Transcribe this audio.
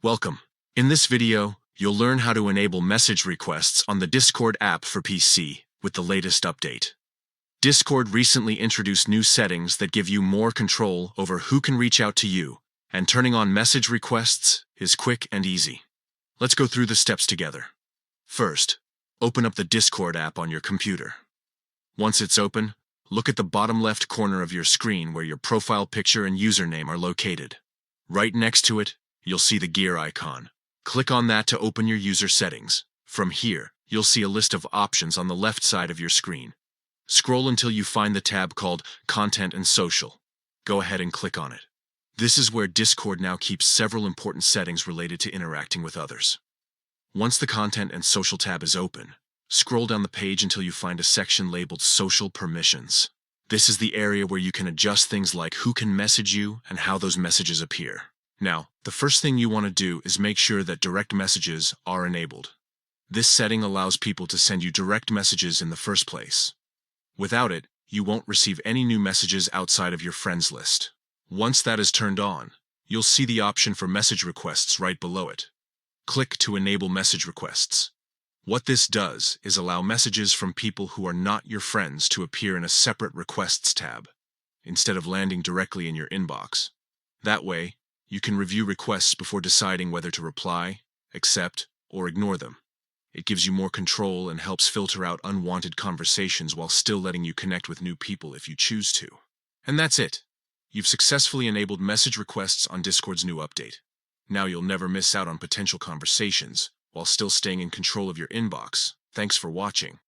Welcome. In this video, you'll learn how to enable message requests on the Discord app for PC with the latest update. Discord recently introduced new settings that give you more control over who can reach out to you, and turning on message requests is quick and easy. Let's go through the steps together. First, open up the Discord app on your computer. Once it's open, look at the bottom left corner of your screen where your profile picture and username are located. Right next to it, you'll see the gear icon. Click on that to open your user settings. From here, you'll see a list of options on the left side of your screen. Scroll until you find the tab called Content and Social. Go ahead and click on it. This is where Discord now keeps several important settings related to interacting with others. Once the Content and Social tab is open, scroll down the page until you find a section labeled Social Permissions. This is the area where you can adjust things like who can message you and how those messages appear. Now, the first thing you want to do is make sure that direct messages are enabled. This setting allows people to send you direct messages in the first place. Without it, you won't receive any new messages outside of your friends list. Once that is turned on, you'll see the option for message requests right below it. Click to enable message requests. What this does is allow messages from people who are not your friends to appear in a separate Requests tab, instead of landing directly in your inbox. That way, you can review requests before deciding whether to reply, accept, or ignore them. It gives you more control and helps filter out unwanted conversations while still letting you connect with new people if you choose to. And that's it. You've successfully enabled message requests on Discord's new update. Now you'll never miss out on potential conversations while still staying in control of your inbox. Thanks for watching.